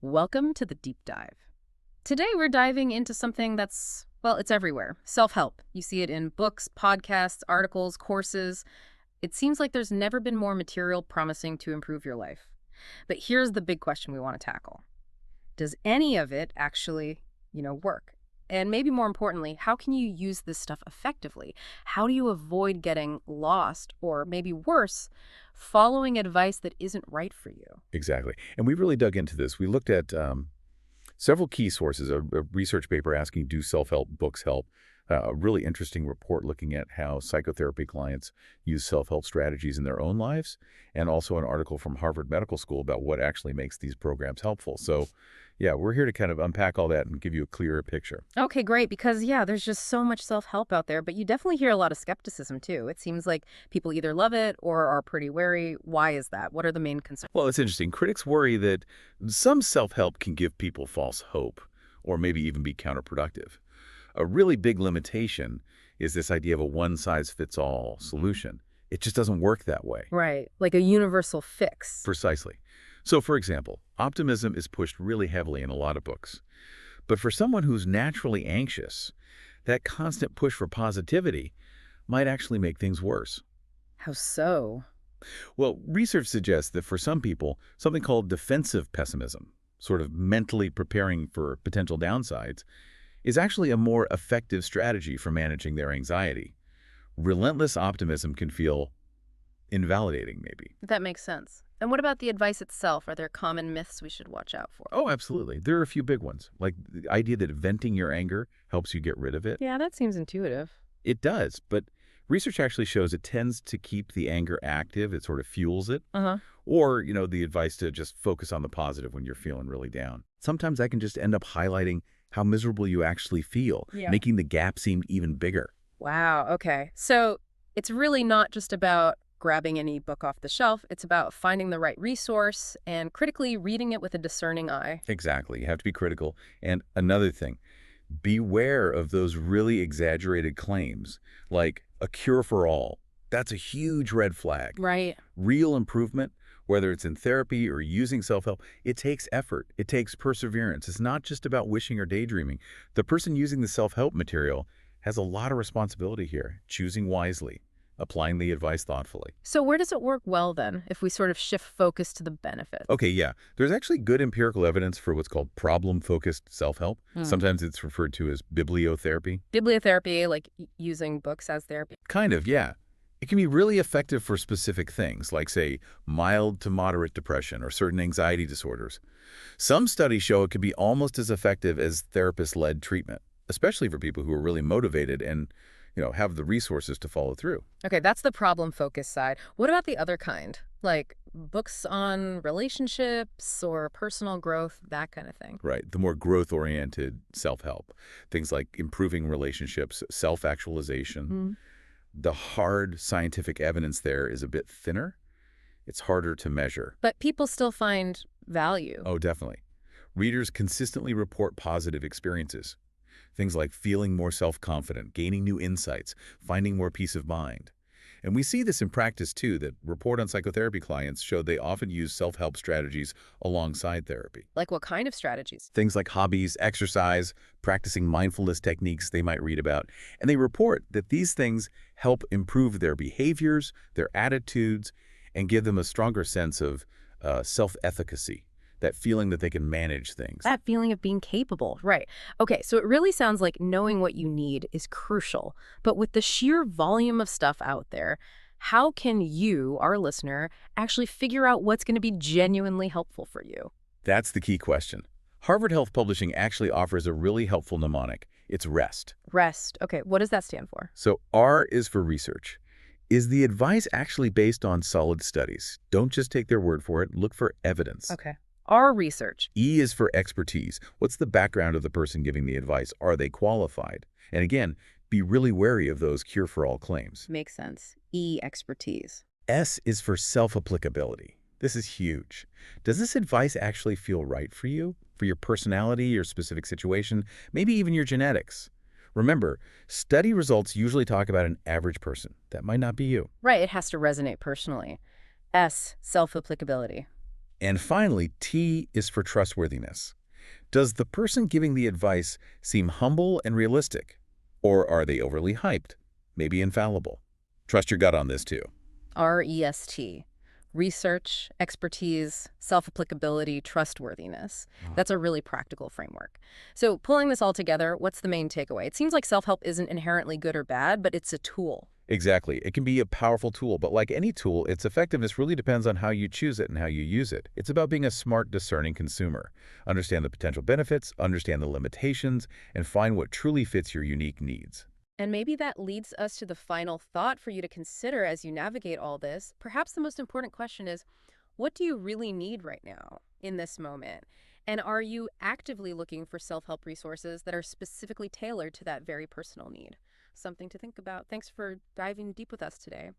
Welcome to the deep dive. Today we're diving into something that's, well, it's everywhere. Self-help. You see it in books, podcasts, articles, courses. It seems like there's never been more material promising to improve your life. But here's the big question we want to tackle. Does any of it actually, work? And maybe more importantly, how can you use this stuff effectively? How do you avoid getting lost or maybe worse, following advice that isn't right for you? Exactly. And we really dug into this. We looked at several key sources, a research paper asking, do self-help books help? A really interesting report looking at how psychotherapy clients use self-help strategies in their own lives, and also an article from Harvard Medical School about what actually makes these programs helpful. So, yeah, we're here to kind of unpack all that and give you a clearer picture. Okay, great, because there's just so much self-help out there, but you definitely hear a lot of skepticism too. It seems like people either love it or are pretty wary. Why is that? What are the main concerns? Well, it's interesting. Critics worry that some self-help can give people false hope or maybe even be counterproductive. A really big limitation is this idea of a one-size-fits-all solution. It just doesn't work that way. Right, like a universal fix. Precisely. So, for example, optimism is pushed really heavily in a lot of books. But for someone who's naturally anxious, that constant push for positivity might actually make things worse. How so? Well, research suggests that for some people, something called defensive pessimism, sort of mentally preparing for potential downsides, is actually a more effective strategy for managing their anxiety. Relentless optimism can feel invalidating, maybe. That makes sense. And what about the advice itself? Are there common myths we should watch out for? Oh, absolutely. There are a few big ones, like the idea that venting your anger helps you get rid of it. Yeah, that seems intuitive. It does, but research actually shows it tends to keep the anger active. It sort of fuels it. Or, the advice to just focus on the positive when you're feeling really down. Sometimes that can just end up highlighting how miserable you actually feel, making the gap seem even bigger. Wow, okay. So it's really not just about grabbing any book off the shelf. It's about finding the right resource and critically reading it with a discerning eye. Exactly. You have to be critical. And another thing, beware of those really exaggerated claims, like a cure for all. That's a huge red flag. Right. Real improvement, whether it's in therapy or using self-help, it takes effort. It takes perseverance. It's not just about wishing or daydreaming. The person using the self-help material has a lot of responsibility here, choosing wisely, applying the advice thoughtfully. So where does it work well then, if we sort of shift focus to the benefit? Okay, yeah. There's actually good empirical evidence for what's called problem-focused self-help. Sometimes it's referred to as bibliotherapy. Bibliotherapy, like using books as therapy? Kind of, yeah. It can be really effective for specific things, like, say, mild to moderate depression or certain anxiety disorders. Some studies show it can be almost as effective as therapist-led treatment, especially for people who are really motivated and, have the resources to follow through. Okay, that's the problem-focused side. What about the other kind? Like books on relationships or personal growth, that kind of thing? Right, the more growth-oriented self-help. Things like improving relationships, self-actualization. The hard scientific evidence there is a bit thinner. It's harder to measure. But people still find value. Oh, definitely. Readers consistently report positive experiences. Things like feeling more self-confident, gaining new insights, finding more peace of mind. And we see this in practice, too, that report on psychotherapy clients show they often use self-help strategies alongside therapy. Like what kind of strategies? Things like hobbies, exercise, practicing mindfulness techniques they might read about. And they report that these things help improve their behaviors, their attitudes, and give them a stronger sense of self-efficacy, that feeling that they can manage things. That feeling of being capable, right. Okay, so it really sounds like knowing what you need is crucial. But with the sheer volume of stuff out there, how can you, our listener, actually figure out what's going to be genuinely helpful for you? That's the key question. Harvard Health Publishing actually offers a really helpful mnemonic. It's REST. REST. Okay, what does that stand for? So R is for research. Is the advice actually based on solid studies? Don't just take their word for it. Look for evidence. Okay. Our research. E is for expertise. What's the background of the person giving the advice? Are they qualified? And again, be really wary of those cure-for-all claims. Makes sense. E, expertise. S is for self-applicability. This is huge. Does this advice actually feel right for you? For your personality, your specific situation, maybe even your genetics? Remember, study results usually talk about an average person. That might not be you. Right, it has to resonate personally. S, self-applicability. And finally, T is for trustworthiness. Does the person giving the advice seem humble and realistic? Or are they overly hyped, maybe infallible? Trust your gut on this too. REST. Research, expertise, self-applicability, trustworthiness. That's a really practical framework. So pulling this all together, what's the main takeaway? It seems like self-help isn't inherently good or bad, but it's a tool. Exactly. It can be a powerful tool, but like any tool, its effectiveness really depends on how you choose it and how you use it. It's about being a smart, discerning consumer. Understand the potential benefits, understand the limitations, and find what truly fits your unique needs. And maybe that leads us to the final thought for you to consider as you navigate all this. Perhaps the most important question is, what do you really need right now in this moment? And are you actively looking for self-help resources that are specifically tailored to that very personal need? Something to think about. Thanks for diving deep with us today.